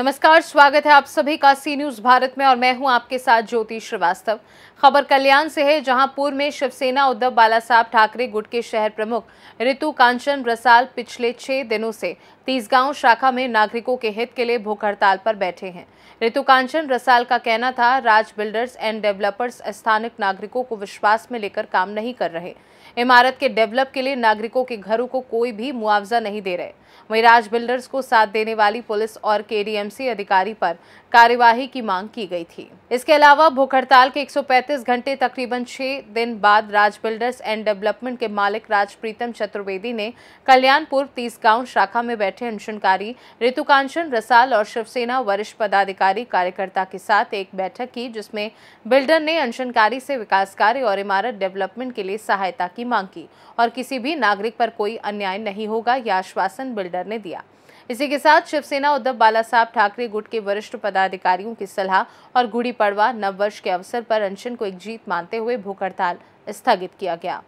नमस्कार, स्वागत है आप सभी का सी न्यूज भारत में और मैं हूं आपके साथ ज्योति श्रीवास्तव। खबर कल्याण से है, जहां पूर्व में शिवसेना उद्धव बालासाहब ठाकरे गुट के शहर प्रमुख ऋतु कांचन रसाल पिछले 6 दिनों से तीसगांव शाखा में नागरिकों के हित के लिए भूख हड़ताल पर बैठे हैं। ऋतु कांचन रसाल का कहना था, राज बिल्डर्स एंड डेवलपर्स स्थानिक नागरिकों को विश्वास में लेकर काम नहीं कर रहे। इमारत के डेवलप के लिए नागरिकों के घरों को कोई भी मुआवजा नहीं दे रहे। वहीं राज बिल्डर्स को साथ देने वाली पुलिस और केडीएमसी अधिकारी पर कार्यवाही की मांग की गई थी। इसके अलावा भूख हड़ताल के 135 घंटे तकरीबन 6 दिन बाद राज बिल्डर्स एंड डेवलपमेंट के मालिक राजप्रीतम चतुर्वेदी ने कल्याण पूर्व तीसगांव शाखा में बैठे अनशनकारी ऋतु कांचन रसाल और शिवसेना वरिष्ठ पदाधिकारी कार्यकर्ता के साथ एक बैठक की, जिसमें बिल्डर ने अनशनकारी से विकास कार्य और इमारत डेवलपमेंट के लिए सहायता की मांग की और किसी भी नागरिक पर कोई अन्याय नहीं होगा, यह आश्वासन बिल्डर ने दिया। इसी के साथ शिवसेना उद्धव बालासाहब ठाकरे गुट के वरिष्ठ पदाधिकारियों की सलाह और गुड़ी पड़वा नववर्ष के अवसर पर अनशन को एक जीत मानते हुए भूख हड़ताल स्थगित किया गया।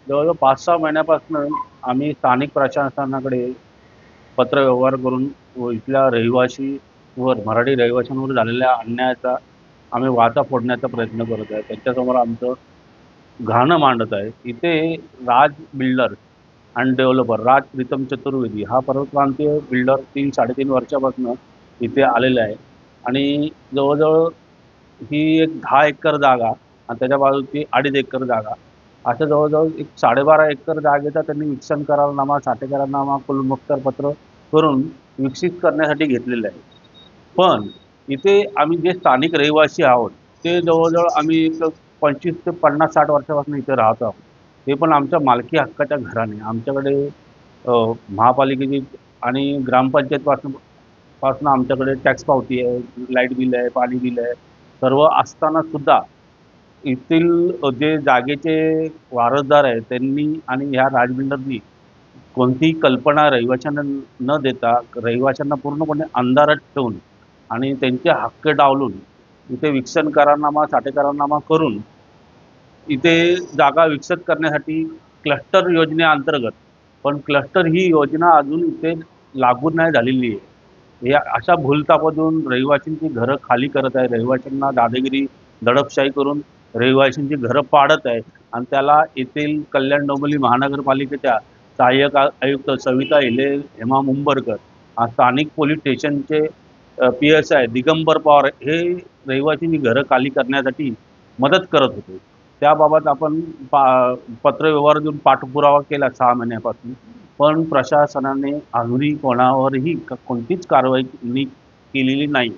जवळजवळ 5-6 महिन्यापासून आम्ही स्थानिक प्रशासनाकडे पत्र व्यवहार करून इथल्या रहिवासीवर मराठी रहिवाशांवर झालेल्या अन्यायाचा आम्ही वाचा फोडण्याचा प्रयत्न करत आहे। त्यांच्यासमोर आमचं गाणं मांडत आहे। इथे राज बिल्डर आणि डेव्हलपर राजप्रीतम चतुर्वेदी हा परप्रांतीय बिल्डर 3-3.5 वर्षापासून इथे आलेला आहे आणि जवळजवळ ही एक 10 एकर जागा आणि त्याच्या बाजूची 2.5 एकर जागा असं जवळजवळ एक 12.5 एकर जागेचा त्यांनी विकसन करारनामा, साठेकरारनामा, कुलमुखत्यारपत्र करून विकसित करण्यासाठी घेतलेलं आहे। पण इथे आम्ही जे स्थानिक रहिवासी आहोत ते जवळजवळ आम्ही एक 25 ते 50-60 वर्षापासून इथे राहत आहोत। ते पण आमच्या मालकी हक्काच्या घराने। आमच्याकडे महापालिकेची आणि ग्रामपंचायतपासून आमच्याकडे टॅक्स पावती आहे, लाईट बिल आहे, पाणी बिल आहे, सर्व असताना सुद्धा येथील जे जागेचे वारसदार आहेत त्यांनी आणि ह्या राज बिल्डरनी कोणतीही कल्पना रहिवाशांना न देता रहिवाशांना पूर्णपणे अंधारात ठेवून आणि त्यांचे हक्क डावलून इथे विकसन करारनामा, साठेकरारनामा करून इथे जागा विकसित करण्यासाठी क्लस्टर योजनेअंतर्गत, पण क्लस्टर ही योजना अजून इथे लागू नाही झालेली आहे। या अशा भूलथापातून रहिवाशांची घरं खाली करत आहे, रहिवाशांना दादागिरी दडपशाही करून रहिवाशांची घरं पाडत आहे आणि त्याला येथील कल्याण डोंबिवली महानगरपालिकेच्या सहाय्यक आयुक्त सविता हिले, हेमा मुंबरकर, स्थानिक पोलीस स्टेशनचे PSI दिगंबर पवार हे रहिवाशांची घरं खाली करण्यासाठी मदत करत होते। त्याबाबत आपण पत्रव्यवहार देऊन पाठपुरावा केला 6 महिन्यापासून, पण प्रशासनाने अजूनही कोणावरही कोणतीच कारवाई केलेली नाही।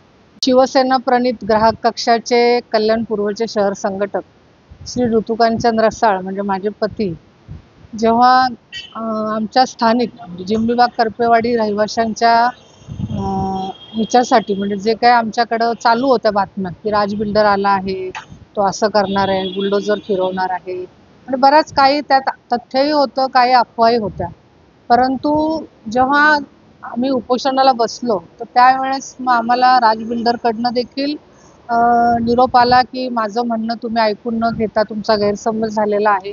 शिवसेना प्रणित ग्राहक कक्षाचे कल्याण पूर्वचे शहर संघटक श्री ऋतु कांचन रसाळ म्हणजे माझे पती जेव्हा आमच्या स्थानिक जिंबीबाग करपेवाडी रहिवाशांच्या ह्याच्यासाठी म्हणजे जे काय आमच्याकडं चालू होत्या बातम्या की राज बिल्डर आला आहे, तो असं करणार आहे, बुलडोजर फिरवणार आहे आणि बऱ्याच काही त्यात तथ्यही होतं, काही अफवाही होत्या। परंतु जेव्हा आम्ही उपोषणाला बसलो तर त्यावेळेस मग आम्हाला राज बिल्डरकडनं देखील निरोप आला की माझं म्हणणं तुम्ही ऐकून न घेता तुमचा गैरसमज झालेला आहे,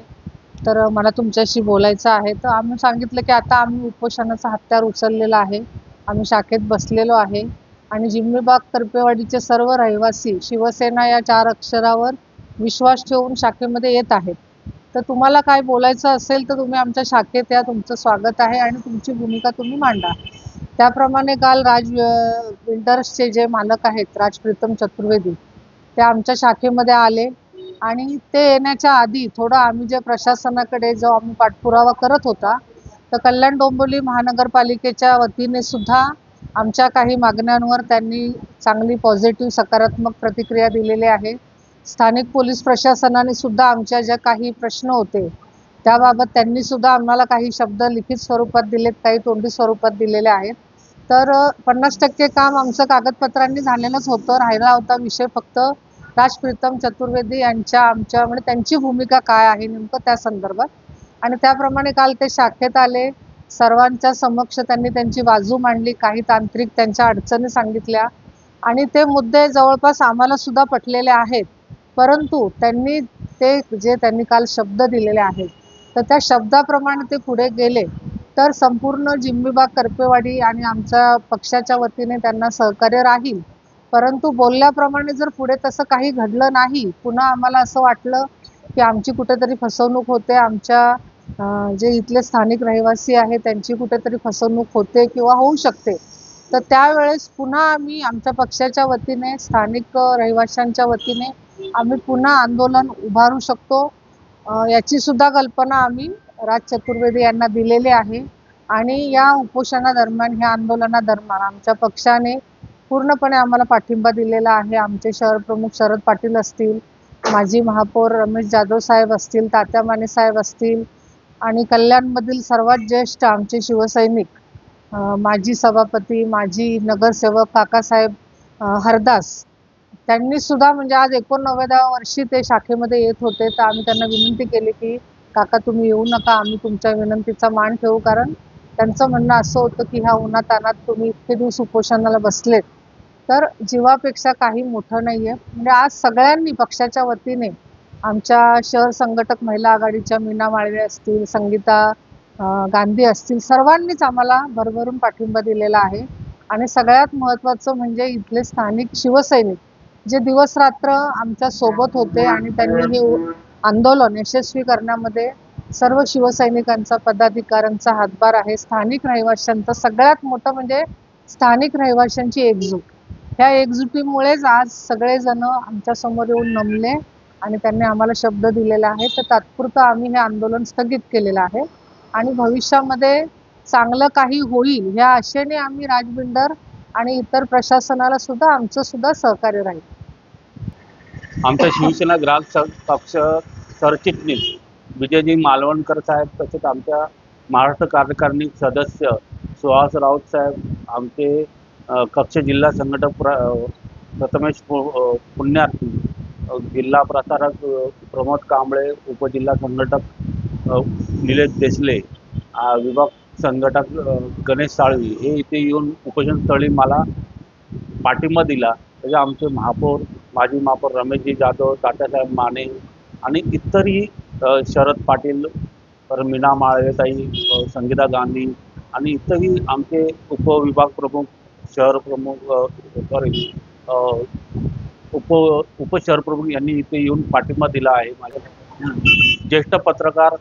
तर मला तुमच्याशी बोलायचं आहे। तर आम्ही सांगितलं की आता आम्ही उपोषणाचा हत्यार उचललेला आहे, आम्ही शाखेत बसलेलो आहे आणि जिंबीबाग करपेवाडीचे सर्व रहिवासी शिवसेना या 4 अक्षरावर विश्वास ठेवून शाखेमध्ये येत आहेत। तर तुम्हाला काय बोलायचं असेल तर तुम्ही आमच्या शाखेत या, तुमचं स्वागत आहे आणि तुमची भूमिका तुम्ही मांडा। त्याप्रमाणे काल राज बिल्डर्सचे जे मालक आहेत राजप्रीतम चतुर्वेदी ते आमच्या शाखेमध्ये आले आणि ते येण्याच्या आधी थोडं आम्ही जे प्रशासनाकडे जो आम्ही पाठपुरावा करत होता तर कल्याण डोंबिवली महानगरपालिकेच्या वतीने सुद्धा आमच्या काही मागण्यांवर त्यांनी चांगली पॉझिटिव्ह सकारात्मक प्रतिक्रिया दिलेली आहे। स्थानिक पोलीस प्रशासनाने सुद्धा आमच्या ज्या काही प्रश्न होते त्याबाबत त्यांनी सुद्धा आम्हाला काही शब्द लिखित स्वरूपात दिलेत, काही तोंडी स्वरूपात दिलेले आहेत। तर 50% काम आमचं कागदपत्रांनी झालेलंच होतं, राहिला होता विषय फक्त राजप्रीतम चतुर्वेदी आमच्या म्हणजे त्यांची भूमिका काय आहे नेमकं त्या संदर्भात। आणि त्याप्रमाणे काल ते शाखेत आले, सर्वांच्या समक्ष त्यांनी त्यांची बाजू मांडली, काही तांत्रिक त्यांच्या अडचणी सांगितल्या आणि ते मुद्दे जवळपास आम्हाला सुद्धा पटलेले आहेत। परंतु त्यांनी ते जे त्यांनी काल शब्द दिलेले आहेत तर त्या शब्दाप्रमाणे ते पुढे गेले तर संपूर्ण जिम्मीबाग करपेवाडी आणि आमच्या पक्षाच्या वतीने त्यांना सहकार्य राहील. परंतु बोलल्याप्रमाणे जर पुढे तसं काही घडलं नाही, पुन्हा आम्हाला असं वाटलं की आमची कुठेतरी फसवणूक होते, आमच्या जे इथले स्थानिक रहिवासी आहेत त्यांची कुठेतरी फसवणूक होते किंवा होऊ शकते, तर त्यावेळेस पुन्हा आम्ही आमच्या पक्षाच्या वतीने, स्थानिक रहिवाशांच्या वतीने आम्ही पुन्हा आंदोलन उभारू शकतो. याची सुद्धा कल्पना आम्ही राज चतुर्वेदी यांना दिलेली आहे. आणि या उपोषणादरम्यान, ह्या आंदोलनादरम्यान आमच्या पक्षाने पूर्णपणे आम्हाला पाठिंबा दिलेला आहे. आमचे शहर प्रमुख शरद पाटील असतील, माजी महापौर रमेश जाधव साहेब असतील, तात्या माने साहेब असतील आणि कल्याणमधील सर्वात ज्येष्ठ आमचे शिवसैनिक, माजी सभापती, माजी नगरसेवक काकासाहेब हरदास, त्यांनी सुद्धा म्हणजे आज 89व्या वर्षी ते शाखेमध्ये येत होते, तर आम्ही त्यांना विनंती केली की काका तुम्ही येऊ नका, आम्ही तुमच्या विनंतीचा मान ठेवू. कारण त्यांचं म्हणणं असं होतं की ह्या उन्हातान्हात तुम्ही इतके दिवस उपोषणाला बसलेत तर जीवापेक्षा काही मोठं नाहीये. म्हणजे आज सगळ्यांनी पक्षाच्या वतीने, आमच्या शहर संघटक महिला आघाडीच्या मीना माळवे असतील, संगीता गांधी असतील, सर्वांनीच आम्हाला भरभरून पाठिंबा दिलेला आहे. आणि सगळ्यात महत्त्वाचं म्हणजे इथले स्थानिक शिवसैनिक जे दिवस रात्र आमच्या सोबत होते आणि त्यांनी हे आंदोलन यशस्वी करण्यामध्ये सर्व शिवसैनिकांचा, पदाधिकाऱ्यांचा हातभार आहे. स्थानिक रहिवाशांचा सगळ्यात मोठं म्हणजे स्थानिक रहिवाशांची एकजूट. ह्या एकजुटीमुळेच आज सगळेजण आमच्या समोर येऊन नमले आणि त्यांनी आम्हाला शब्द दिलेला आहे. तर तात्पुरतं आम्ही हे आंदोलन स्थगित केलेलं आहे आणि भविष्यामध्ये चांगलं काही होईल ह्या आशेने आम्ही राज बिल्डर आणि इतर प्रशासनाला सुद्धा आमचं सुद्धा सहकार्य राहील. आमचा शिवसेना ग्राहक पक्ष सरचिटणीस विजयजी मालवणकर साहेब, तसेच आमच्या महाराष्ट्र कार्यकारिणी सदस्य सुहास राऊत साहेब, आमचे कक्ष जिल्हा संघटक प्रथमेश पुण्यार्थी, जिल्हा प्रसारक प्रमोद कांबळे, उपजिल्हा संघटक निलेश देसले, विभाग संघटक गणेश साळवी हे इथे येऊन उपोषणस्थळी मला पाठिंबा दिला. त्याचे आमचे महापौर, माजी महापौर रमेशजी जाधव, तात्यासाहेब माने आणि इतरही शरद पाटील, मीना माळवेताई, संगीता गांधी आणि इतरही आमचे उपविभाग प्रमुख, शहर प्रमुख, उपशहर प्रमुख यांनी इथे येऊन पाठिंबा दिला आहे. माझ्या ज्येष्ठ पत्रकार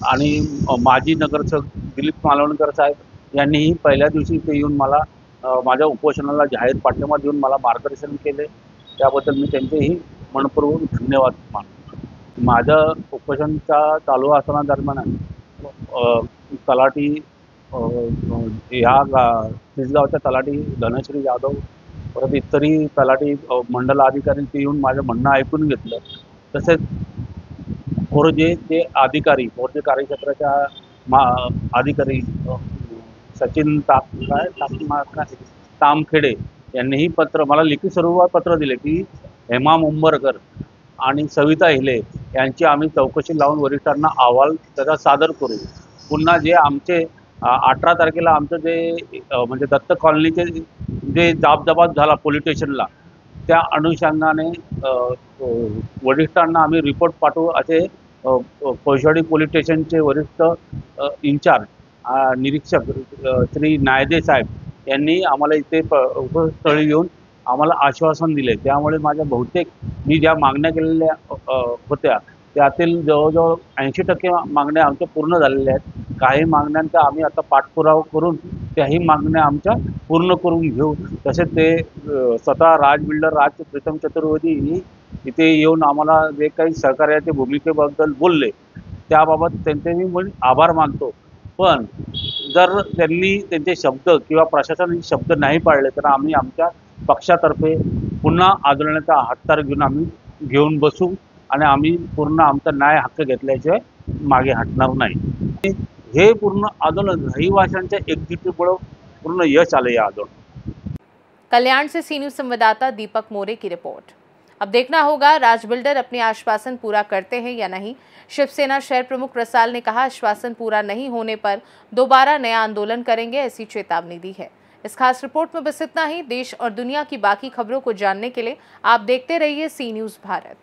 आणि माजी नगरसेवक दिलीप मालवणकर साहेब यांनीही पहिल्या दिवशी इथे येऊन मला माझ्या उपोषणाला जाहीर पाठिंबा देऊन मला मार्गदर्शन केले. त्याबद्दल मी त्यांचेही मनपूर्वक धन्यवाद मानतो. माझं उपोषणचा चालू असताना दरम्यान तलाठी ह्या तिसगावच्या तलाठी धनश्री जाधव, परत इतरही तलाठी मंडल अधिकाऱ्यांनी येऊन माझं म्हणणं ऐकून घेतलं. तसेच मोर्जेचे अधिकारी, मोर्जे कार्यक्षेत्राच्या अधिकारी सचिन तामखेडे यांनीही मला लिखित स्वरूपात पत्र दिले की हेमा मुंबरकर आणि सविता हिले यांची आम्ही चौकशी लावून वरिष्ठांना अहवाल त्याचा सादर करू. पुन्हा जे आमचे 18 तारखेला आमचं जे म्हणजे दत्त कॉलनीचे जे जाबजाबात झाला पोलीस स्टेशनला, त्या अनुषंगाने वरिष्ठांना आम्ही रिपोर्ट पाठवू असे कोळशेवाडी पोलीस स्टेशनचे वरिष्ठ इंचार्ज निरीक्षक श्री नायदे साहेब यांनी आम्हाला इथे उपस्थळी येऊन आम्हाला आश्वासन दिले. त्यामुळे माझ्या बहुतेक मी ज्या मागण्या केलेल्या होत्या त्यातील जवळजवळ 80% मागण्या आमच्या पूर्ण झालेल्या आहेत. काही मागण्यांचा आम्ही आता पाठपुरावा करून त्याही मागण्या आमच्या पूर्ण करून घेऊ. तसेच ते स्वतः राज बिल्डर राज प्रीतम चतुर्वेदी इथे येऊन आम्हाला जे काही सहकार्याच्या भूमिकेबद्दल बोलले त्याबाबत त्यांचे मी आभार मानतो. पण जर त्यांनी त्यांचे शब्द किंवा प्रशासनाचे शब्द नाही पाळले तर आम्ही आमच्या पक्षातर्फे पुन्हा आंदोलनाचा हातभार घेऊन बसू आणि आम्ही पूर्ण आमचा न्याय हक्क घेतल्याशिवाय मागे हटणार नाही. हे पूर्ण आंदोलन रहिवाशांच्या एकजुटीमुळे पूर्ण यश आले या आंदोलन. कल्याण से सी न्यूज संवाददाता दीपक मोरे की रिपोर्ट। अब देखना होगा राज बिल्डर अपने आश्वासन पूरा करते हैं या नहीं। शिवसेना शहर प्रमुख रसाल ने कहा आश्वासन पूरा नहीं होने पर दोबारा नया आंदोलन करेंगे, ऐसी चेतावनी दी है। इस खास रिपोर्ट में बस इतना ही। देश और दुनिया की बाकी खबरों को जानने के लिए आप देखते रहिए सी न्यूज़ भारत।